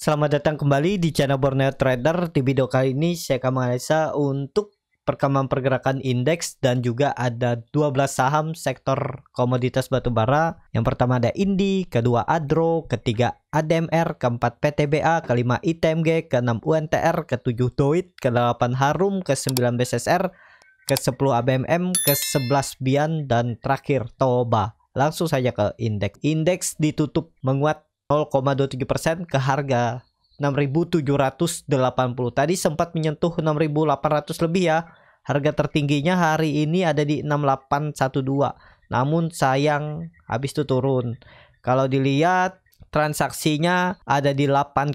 Selamat datang kembali di channel Borneo Trader. Di video kali ini saya akan menganalisa untuk perkembangan pergerakan indeks dan juga ada 12 saham sektor komoditas batubara. Yang pertama ada Indi, kedua Adro, ketiga ADMR, keempat PTBA, kelima ITMG, keenam UNTR, ketujuh Doit, ke-8 Harum, ke-9 BSSR, ke-10 ABMM, ke-11 Bian, dan terakhir Toba. Langsung saja ke indeks. Indeks ditutup menguat 0,27% ke harga 6.780. Tadi sempat menyentuh 6.800 lebih ya. Harga tertingginya hari ini ada di 6812. Namun sayang habis itu turun. Kalau dilihat transaksinya ada di 8,2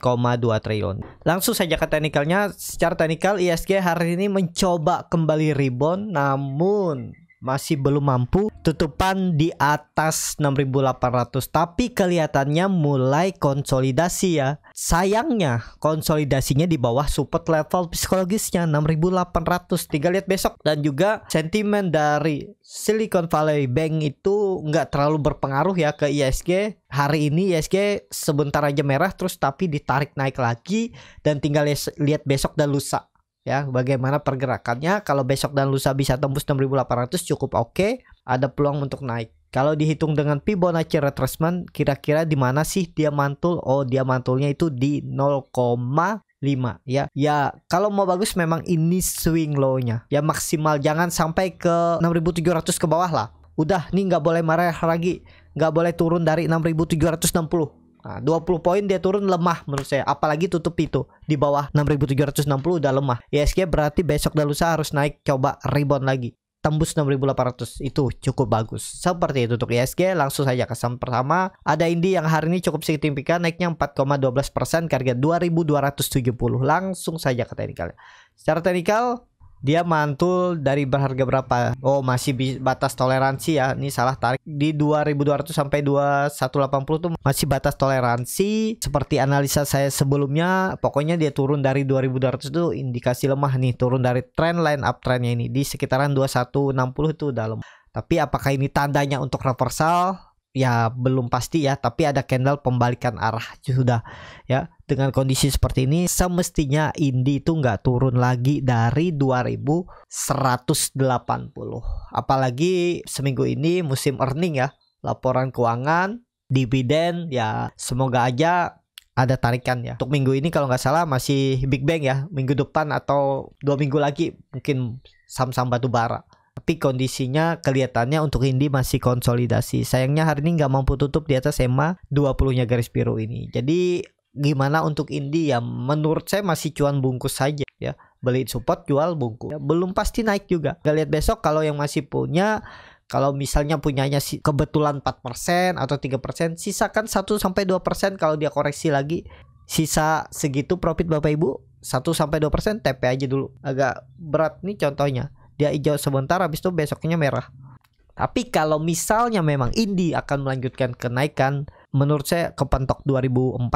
triliun. Langsung saja ke teknikalnya. Secara teknikal ISG hari ini mencoba kembali rebound, namun masih belum mampu, tutupan di atas 6.800, tapi kelihatannya mulai konsolidasi ya. Sayangnya konsolidasinya di bawah support level psikologisnya 6.800. Tinggal lihat besok. Dan juga sentimen dari Silicon Valley Bank itu nggak terlalu berpengaruh ya ke ISG. Hari ini ISG sebentar aja merah terus tapi ditarik naik lagi, dan tinggal lihat besok dan lusa ya bagaimana pergerakannya. Kalau besok dan lusa bisa tembus 6.800 cukup oke, ada peluang untuk naik. Kalau dihitung dengan Fibonacci retracement, kira-kira di mana sih dia mantul? Oh, dia mantulnya itu di 0,5 ya. Ya, kalau mau bagus memang ini swing low-nya. Ya maksimal jangan sampai ke 6.700 ke bawah lah. Udah, nih nggak boleh marah lagi. Nggak boleh turun dari 6.760. Nah, 20 poin dia turun lemah menurut saya. Apalagi tutup itu di bawah 6.760 udah lemah. ISG berarti besok dan lusa harus naik, coba rebound lagi. Tembus 6.800 itu cukup bagus. Seperti itu untuk ISG. Langsung saja ke saham pertama. Ada Indi yang hari ini cukup signifikan, naiknya 4,12% ke harga 2.270. Langsung saja ke teknikal. Secara teknikal dia mantul dari berharga berapa? Oh, masih batas toleransi ya. Ini salah tarik di 2200 sampai 2180 tuh masih batas toleransi. Seperti analisa saya sebelumnya, pokoknya dia turun dari 2200 itu indikasi lemah nih, turun dari trend line uptrendnya ini di sekitaran 2160 itu udah lemah. Tapi apakah ini tandanya untuk reversal? Ya belum pasti ya, tapi ada candle pembalikan arah sudah ya. Dengan kondisi seperti ini semestinya Indi itu nggak turun lagi dari 2180. Apalagi seminggu ini musim earning ya, laporan keuangan, dividen ya, semoga aja ada tarikan ya. Untuk minggu ini kalau nggak salah masih Big Bang ya, minggu depan atau 2 minggu lagi mungkin saham-saham batubara. Tapi kondisinya kelihatannya untuk Indi masih konsolidasi. Sayangnya hari ini nggak mampu tutup di atas EMA 20-nya garis biru ini. Jadi gimana untuk Indi ya, menurut saya masih cuan bungkus saja ya. Beli support, jual bungkus ya, belum pasti naik juga. Kita lihat besok kalau yang masih punya. Kalau misalnya punyanya kebetulan 4% atau 3%, sisakan 1-2% kalau dia koreksi lagi. Sisa segitu profit Bapak Ibu 1-2% TP aja dulu. Agak berat nih contohnya. Dia hijau sebentar, habis itu besoknya merah. Tapi kalau misalnya memang Indi akan melanjutkan kenaikan, menurut saya kepentok 2400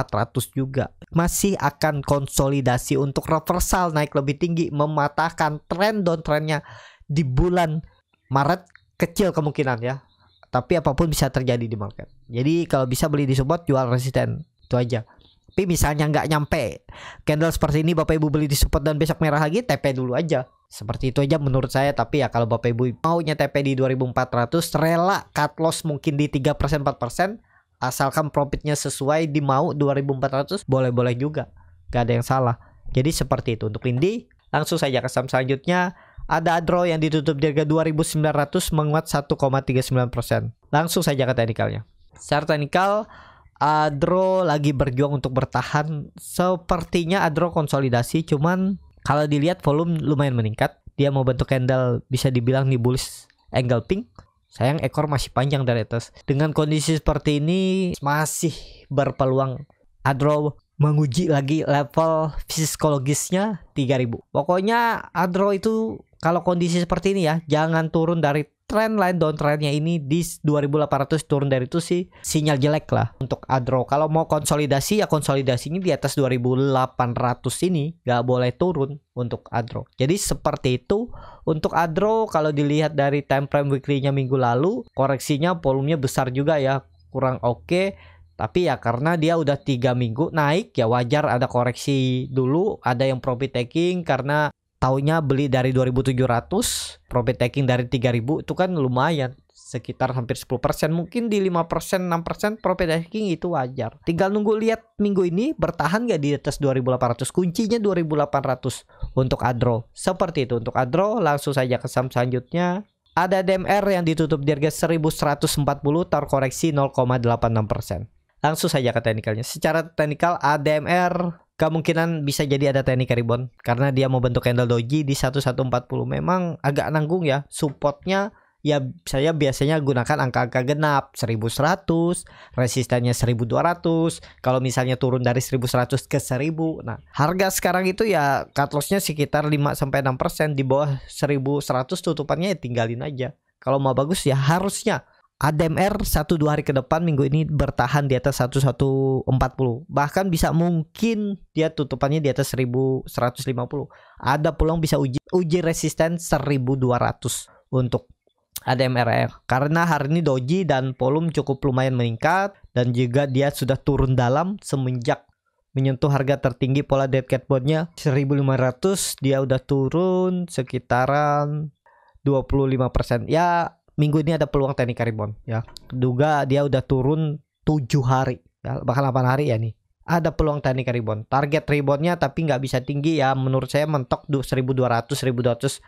juga. Masih akan konsolidasi untuk reversal naik lebih tinggi, mematahkan tren downtrendnya di bulan Maret. Kecil kemungkinan ya, tapi apapun bisa terjadi di market. Jadi kalau bisa beli di support, jual resisten, itu aja. Tapi misalnya nggak nyampe candle seperti ini, Bapak Ibu beli di support dan besok merah lagi, TP dulu aja. Seperti itu aja menurut saya. Tapi ya kalau Bapak Ibu maunya TP di 2400, rela cut loss mungkin di 3% 4%, asalkan profitnya sesuai di mau 2400, boleh-boleh juga, gak ada yang salah. Jadi seperti itu untuk Indi. Langsung saja ke saham selanjutnya. Ada Adro yang ditutup di harga 2.900, menguat 1,39%. Langsung saja ke teknikalnya. Secara teknikal Adro lagi berjuang untuk bertahan. Sepertinya Adro konsolidasi, cuman kalau dilihat volume lumayan meningkat. Dia mau bentuk candle bisa dibilang nih bullish engulfing. Sayang ekor masih panjang dari atas. Dengan kondisi seperti ini masih berpeluang Adro menguji lagi level psikologisnya 3000. Pokoknya Adro itu kalau kondisi seperti ini ya, jangan turun dari trend line downtrendnya ini di 2800. Turun dari itu sih sinyal jelek lah untuk Adro. Kalau mau konsolidasi ya konsolidasinya di atas 2800 ini, gak boleh turun untuk Adro. Jadi seperti itu untuk Adro. Kalau dilihat dari time frame weekly-nya minggu lalu, koreksinya volumenya besar juga ya, kurang oke. Tapi ya karena dia udah 3 minggu naik, ya wajar ada koreksi dulu. Ada yang profit taking karena taunya beli dari 2.700, profit taking dari 3.000, itu kan lumayan, sekitar hampir 10%. Mungkin di 5%, 6% profit taking itu wajar. Tinggal nunggu lihat minggu ini bertahan gak di atas 2.800. Kuncinya 2.800 untuk Adro. Seperti itu untuk Adro. Langsung saja ke saham selanjutnya. Ada DMR yang ditutup di harga 1.140, terkoreksi 0,86%. Langsung saja ke teknikalnya. Secara teknikal ADMR kemungkinan bisa jadi ada teknik rebound karena dia mau bentuk candle doji di 1140. Memang agak nanggung ya. Supportnya ya saya biasanya gunakan angka-angka genap 1100, resistannya 1200. Kalau misalnya turun dari 1100 ke 1000. Nah, harga sekarang itu ya cut loss-nya sekitar 5-6%. Di bawah 1100 tutupannya ya tinggalin aja. Kalau mau bagus ya harusnya ADMR 1-2 hari ke depan minggu ini bertahan di atas 1140. Bahkan bisa mungkin dia tutupannya di atas 1150. Ada peluang bisa uji resisten 1200 untuk ADMR. Karena hari ini doji dan volume cukup lumayan meningkat. Dan juga dia sudah turun dalam semenjak menyentuh harga tertinggi pola dead cat bond-nya 1500. Dia udah turun sekitaran 25%. Ya minggu ini ada peluang teknik rebound ya. Duga dia udah turun 7 hari ya, bahkan 8 hari ya nih. Ada peluang teknik rebound. Target reboundnya tapi nggak bisa tinggi ya. Menurut saya mentok 1200, 1240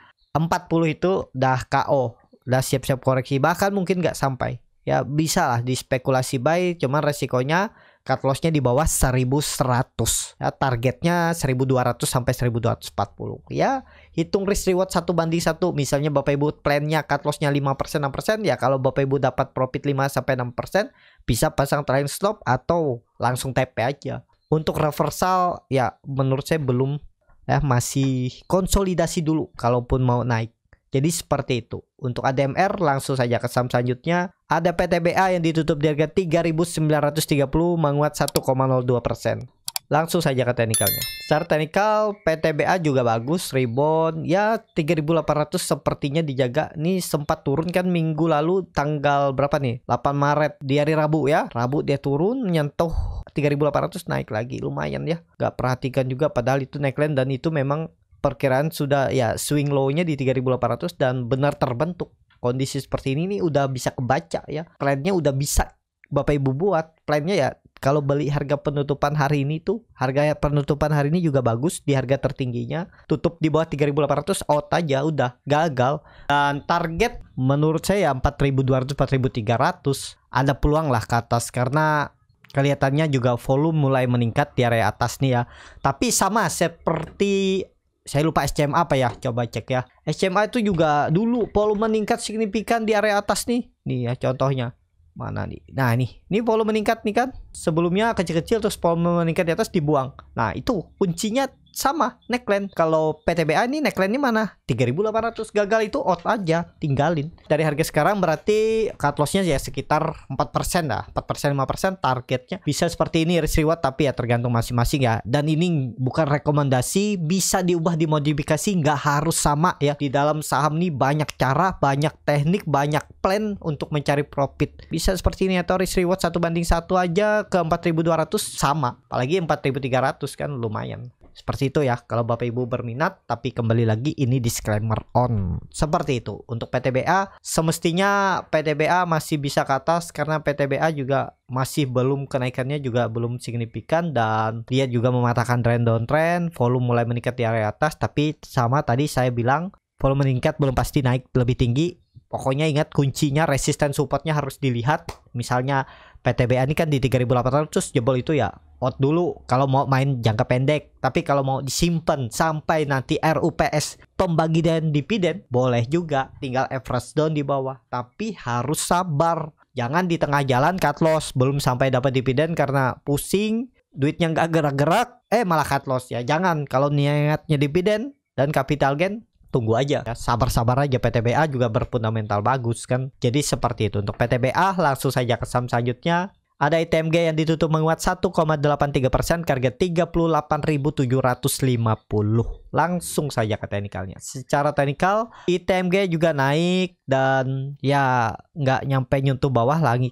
itu dah KO. Udah siap-siap koreksi. Bahkan mungkin nggak sampai. Ya bisa lah dispekulasi buy. Cuman resikonya cut loss-nya di bawah 1100. Ya, targetnya 1200 sampai 1240. Ya, hitung risk reward 1:1. Misalnya Bapak Ibu plan-nya cut loss-nya 5%, 6%, ya kalau Bapak Ibu dapat profit 5 sampai 6%, bisa pasang trailing stop atau langsung TP aja. Untuk reversal ya menurut saya belum ya, masih konsolidasi dulu kalaupun mau naik. Jadi seperti itu. Untuk ADMR langsung saja ke saham selanjutnya. Ada PTBA yang ditutup di harga 3.930 menguat 1,02%. Langsung saja ke teknikalnya. Secara teknikal PTBA juga bagus, rebound ya 3.800 sepertinya dijaga. Nih sempat turun kan minggu lalu tanggal berapa nih? 8 Maret di hari Rabu ya. Rabu dia turun menyentuh 3.800 naik lagi lumayan ya. Gak perhatikan juga padahal itu neckline dan itu memang perkiraan sudah ya swing low-nya di 3.800 dan benar terbentuk. Kondisi seperti ini nih udah bisa kebaca ya. Plan-nya udah bisa Bapak Ibu buat. Plan-nya ya kalau beli harga penutupan hari ini tuh, harga penutupan hari ini juga bagus di harga tertingginya. Tutup di bawah 3.800 out aja udah gagal. Dan target menurut saya 4.200, 4.300. Ada peluang lah ke atas karena kelihatannya juga volume mulai meningkat di area atas nih ya. Tapi sama seperti saya lupa SCMA apa ya, coba cek ya. SCMA itu juga dulu volume meningkat signifikan di area atas nih. Nih ya contohnya. Mana nih? Nah ini volume meningkat nih kan. Sebelumnya kecil-kecil terus volume meningkat di atas dibuang. Nah itu kuncinya sama neckline. Kalau PTBA ini neckline ini mana? 3.800 gagal itu out aja, tinggalin. Dari harga sekarang berarti cut loss-nya ya sekitar 4% lah. 4%, 5% targetnya. Bisa seperti ini risk reward tapi ya tergantung masing-masing ya. Dan ini bukan rekomendasi, bisa diubah dimodifikasi, nggak harus sama ya. Di dalam saham nih banyak cara, banyak teknik, banyak plan untuk mencari profit. Bisa seperti ini atau risk reward 1:1 aja ke 4.200 sama. Apalagi 4.300 kan lumayan. Seperti itu ya kalau Bapak Ibu berminat. Tapi kembali lagi ini disclaimer on. Seperti itu. Untuk PTBA semestinya PTBA masih bisa ke atas karena PTBA juga masih belum kenaikannya juga belum signifikan. Dan dia juga mematahkan trend downtrend. Volume mulai meningkat di area atas. Tapi sama tadi saya bilang volume meningkat belum pasti naik lebih tinggi. Pokoknya ingat kuncinya resisten supportnya harus dilihat. Misalnya PTBA ini kan di 3.800 jebol itu ya out dulu kalau mau main jangka pendek. Tapi kalau mau disimpan sampai nanti RUPS pembagi dan dividen boleh juga, tinggal average down di bawah. Tapi harus sabar, jangan di tengah jalan cut loss belum sampai dapat dividen karena pusing, duitnya nggak gerak-gerak malah cut loss ya. Jangan, kalau niatnya dividen dan capital gain tunggu aja ya, sabar-sabar aja. PTBA juga berfundamental bagus kan. Jadi seperti itu untuk PTBA. Langsung saja ke saham selanjutnya. Ada ITMG yang ditutup menguat 1,83% ke harga 38.750. Langsung saja ke teknikalnya. Secara teknikal ITMG juga naik dan ya nggak nyampe nyentuh bawah lagi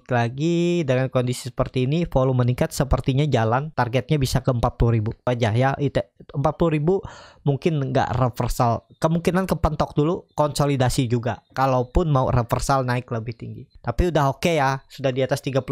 dengan kondisi seperti ini. Volume meningkat sepertinya jalan, targetnya bisa ke 40.000 aja ya. 40.000 mungkin nggak reversal, kemungkinan kepentok dulu, konsolidasi juga kalaupun mau reversal naik lebih tinggi. Tapi udah oke ya, sudah di atas 38.000,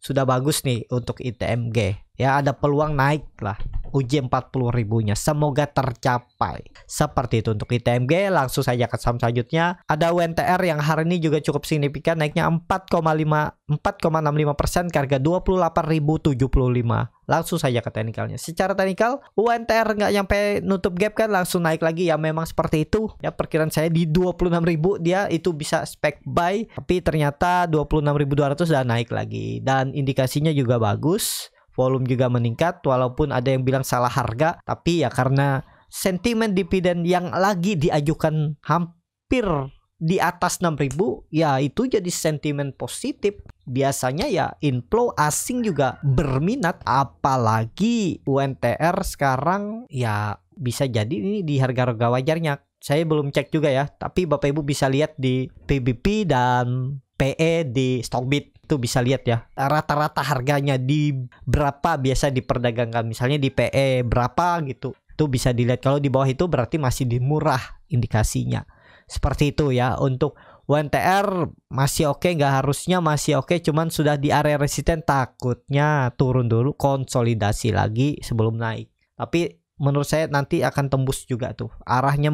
sudah bagus nih untuk ITMG ya, ada peluang naik lah, uji 40.000-nya semoga tercapai. Seperti itu untuk ITMG. Langsung saja ke saham selanjutnya, ada UNTR yang hari ini juga cukup signifikan, naiknya 4,65% ke harga 28.075. Langsung saja ke teknikalnya. Secara teknikal UNTR nggak nyampe nutup gap kan, langsung naik lagi ya, memang seperti itu ya, perkiraan saya di 26.000 dia itu bisa spek buy, tapi ternyata 26.200 udah naik lagi dan indikasinya juga bagus. Volume juga meningkat, walaupun ada yang bilang salah harga, tapi ya karena sentimen dividen yang lagi diajukan hampir di atas 6.000, ya itu jadi sentimen positif. Biasanya ya inflow asing juga berminat, apalagi UNTR sekarang ya bisa jadi ini di harga-harga wajarnya. Saya belum cek juga ya, tapi Bapak Ibu bisa lihat di PBP dan PE di Stockbit. Itu bisa lihat ya, rata-rata harganya di berapa biasa diperdagangkan, misalnya di PE berapa gitu, itu bisa dilihat. Kalau di bawah itu berarti masih di murah indikasinya. Seperti itu ya. Untuk UNTR masih oke, nggak harusnya masih oke, cuman sudah di area resisten, takutnya turun dulu, konsolidasi lagi sebelum naik. Tapi menurut saya nanti akan tembus juga tuh, arahnya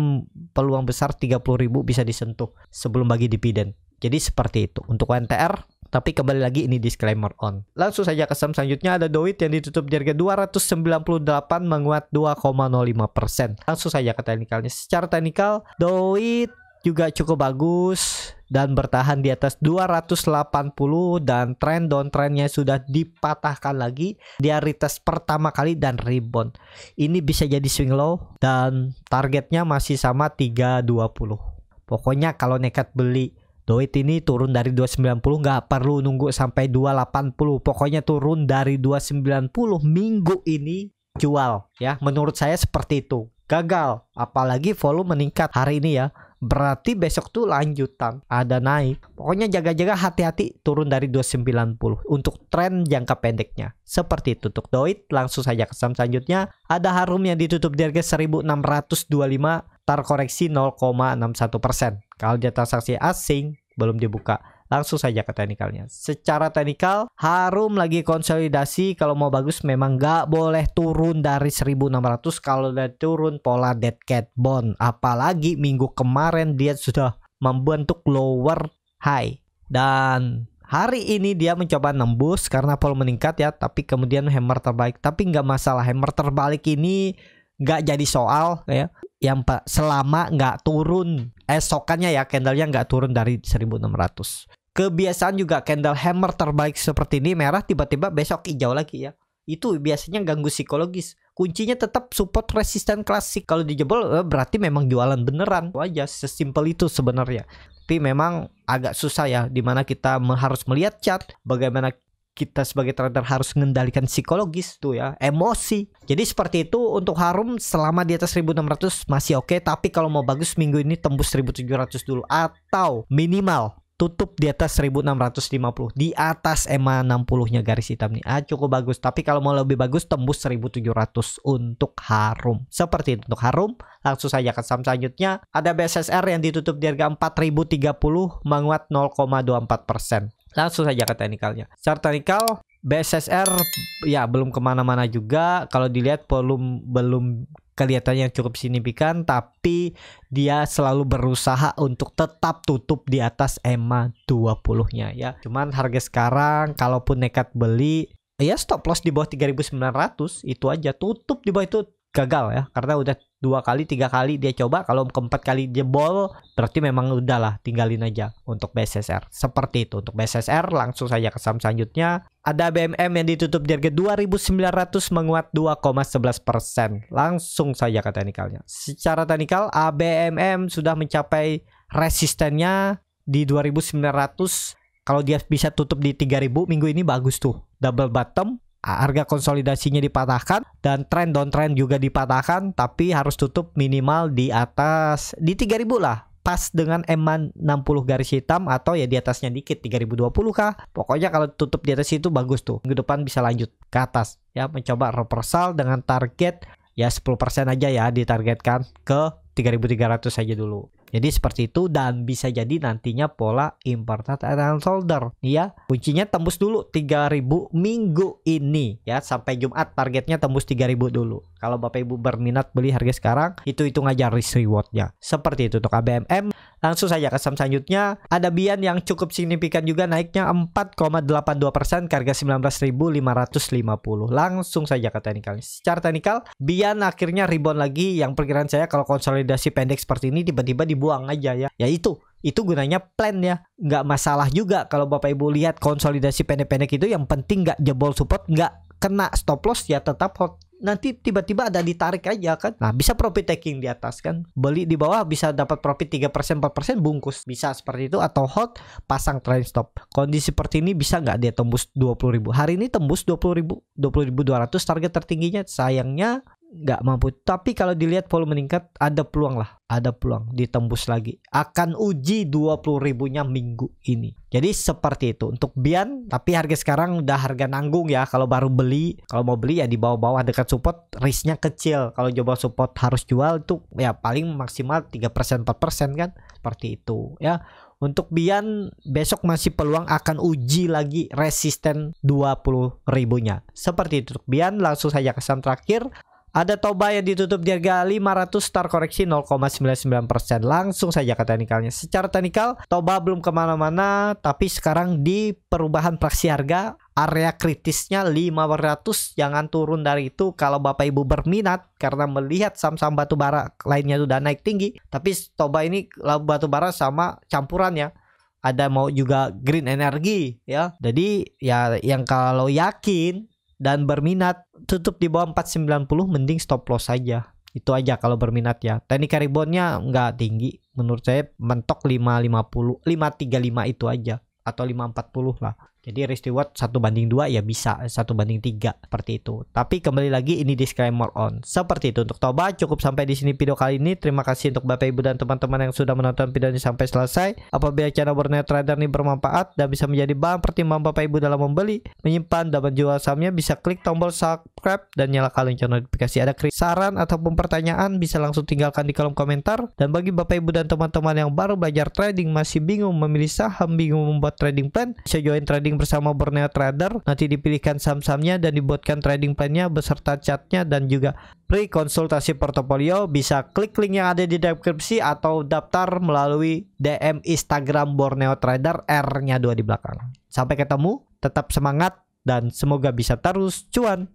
peluang besar 30.000 bisa disentuh sebelum bagi dividen. Jadi seperti itu untuk UNTR. Tapi kembali lagi ini disclaimer on. Langsung saja ke saham selanjutnya, ada Doit yang ditutup di harga 298 menguat 2,05%. Langsung saja ke teknikalnya. Secara teknikal Doit juga cukup bagus dan bertahan di atas 280 dan trend downtrendnya sudah dipatahkan lagi. Dia retest pertama kali dan rebound. Ini bisa jadi swing low dan targetnya masih sama 320. Pokoknya kalau nekat beli Doit ini turun dari 290 nggak perlu nunggu sampai 280. Pokoknya turun dari 290 minggu ini jual ya. Menurut saya seperti itu. Gagal, apalagi volume meningkat hari ini ya. Berarti besok tuh lanjutan ada naik. Pokoknya jaga-jaga, hati-hati turun dari 290 untuk tren jangka pendeknya. Seperti itu untuk Doit. Langsung saja ke saham selanjutnya, ada Harum yang ditutup di harga 1625, terkoreksi 0,61%. Kalau dia transaksi asing belum dibuka. Langsung saja ke teknikalnya. Secara teknikal Harum lagi konsolidasi. Kalau mau bagus memang nggak boleh turun dari 1600. Kalau udah turun pola dead cat bond, apalagi minggu kemarin dia sudah membentuk lower high dan hari ini dia mencoba nembus karena volume meningkat ya, tapi kemudian hammer terbalik. Tapi nggak masalah, hammer terbalik ini nggak jadi soal ya, yang selama nggak turun esokannya ya, candlenya nggak turun dari 1600. Kebiasaan juga candle hammer terbalik seperti ini merah, tiba-tiba besok hijau lagi ya, itu biasanya ganggu psikologis. Kuncinya tetap support resisten klasik. Kalau dijebol berarti memang jualan beneran. Itu aja, sesimpel itu sebenarnya. Tapi memang agak susah ya, dimana kita harus melihat chart, bagaimana kita sebagai trader harus mengendalikan psikologis tuh ya, emosi. Jadi seperti itu untuk Harum. Selama di atas 1600 masih oke, tapi kalau mau bagus minggu ini tembus 1700 dulu, atau minimal tutup di atas 1650, di atas EMA 60-nya garis hitam nih. Cukup bagus. Tapi kalau mau lebih bagus tembus 1700 untuk Harum. Seperti itu untuk Harum. Langsung saja ke saham selanjutnya, ada BSSR yang ditutup di harga 4030 menguat 0,24%. Langsung saja ke teknikalnya. Secara teknikal BSSR ya belum kemana-mana juga. Kalau dilihat volume belum kelihatannya cukup signifikan, tapi dia selalu berusaha untuk tetap tutup di atas EMA 20-nya ya. Cuman harga sekarang kalaupun nekat beli ya stop loss di bawah 3.900, itu aja. Tutup di bawah itu gagal ya, karena udah 2 kali 3 kali dia coba. Kalau keempat kali jebol berarti memang udahlah, tinggalin aja untuk BSSR. Seperti itu untuk BSSR. Langsung saja ke saham selanjutnya, ada BMM yang ditutup di harga 2.900 menguat 2,11%. Langsung saja ke teknikalnya. Secara teknikal ABMM sudah mencapai resistennya di 2.900. Kalau dia bisa tutup di 3.000 minggu ini bagus tuh, double bottom harga konsolidasinya dipatahkan dan tren downtrend juga dipatahkan, tapi harus tutup minimal di atas di 3000 lah. Pas dengan EMA 60 garis hitam atau ya di atasnya dikit 3020 kah. Pokoknya kalau tutup di atas itu bagus tuh. Minggu depan bisa lanjut ke atas ya, mencoba reversal dengan target ya 10% aja ya, ditargetkan ke 3300 saja dulu. Jadi seperti itu, dan bisa jadi nantinya pola important and shoulder ya. Kuncinya tembus dulu 3000 minggu ini ya, sampai Jumat targetnya tembus 3000 dulu. Kalau Bapak Ibu berminat beli harga sekarang, itu hitung aja risk rewardnya. Seperti itu untuk ABMM. Langsung saja ke saham selanjutnya. Ada Bian yang cukup signifikan juga, naiknya 4,82% ke harga 19.550. Langsung saja ke teknikal. Secara teknikal, Bian akhirnya rebound lagi. Yang perkiraan saya kalau konsolidasi pendek seperti ini tiba-tiba dibuang aja ya. Ya itu gunanya plan ya. Nggak masalah juga kalau Bapak Ibu lihat konsolidasi pendek-pendek itu, yang penting nggak jebol support, nggak kena stop loss ya tetap hold. Nanti tiba-tiba ada ditarik aja kan. Nah, bisa profit taking di atas kan. Beli di bawah bisa dapat profit 3%, 4% bungkus. Bisa seperti itu, atau hold pasang trailing stop. Kondisi seperti ini bisa nggak dia tembus 20.000? Hari ini tembus 20.000, 20.200 target tertingginya. Sayangnya nggak mampu. Tapi kalau dilihat volume meningkat, ada peluang lah, ada peluang ditembus lagi. Akan uji 20.000-nya minggu ini. Jadi seperti itu untuk Bian. Tapi harga sekarang udah harga nanggung ya. Kalau baru beli, kalau mau beli ya di bawah-bawah dekat support, risknya kecil. Kalau coba support harus jual itu ya paling maksimal 3%, 4% kan. Seperti itu ya. Untuk Bian besok masih peluang akan uji lagi resisten 20.000-nya. Seperti itu untuk Bian. Langsung saja ke saham terakhir. Ada Toba yang ditutup di harga 500, start koreksi 0,99%. Langsung saja ke teknikalnya. Secara teknikal, Toba belum kemana-mana, tapi sekarang di perubahan praksi harga, area kritisnya 500, jangan turun dari itu kalau Bapak Ibu berminat, karena melihat saham-saham batubara lainnya sudah naik tinggi. Tapi Toba ini batubara sama campuran ya. Ada mau juga green energy ya. Jadi ya yang kalau yakin dan berminat, tutup di bawah 490, mending stop loss saja. Itu aja kalau berminat ya. Teknik reboundnya nggak tinggi, menurut saya mentok 550, 535 itu aja, atau 540 lah. Jadi risk reward 1:2 ya bisa, 1:3 seperti itu. Tapi kembali lagi ini disclaimer on. Seperti itu untuk Toba. Cukup sampai di sini video kali ini. Terima kasih untuk Bapak Ibu dan teman-teman yang sudah menonton video ini sampai selesai. Apabila channel Borneo Trader ini bermanfaat dan bisa menjadi bahan pertimbangan Bapak Ibu dalam membeli, menyimpan dan menjual sahamnya, bisa klik tombol subscribe dan nyalakan lonceng notifikasi. Ada saran ataupun pertanyaan bisa langsung tinggalkan di kolom komentar. Dan bagi Bapak Ibu dan teman-teman yang baru belajar trading, masih bingung memilih saham, bingung membuat trading plan, bisa join trading bersama Borneo Trader. Nanti dipilihkan saham-sahamnya dan dibuatkan trading plan-nya beserta chatnya dan juga free konsultasi portofolio. Bisa klik link yang ada di deskripsi atau daftar melalui DM Instagram Borneo Trader, R-nya 2 di belakang. Sampai ketemu, tetap semangat dan semoga bisa terus cuan.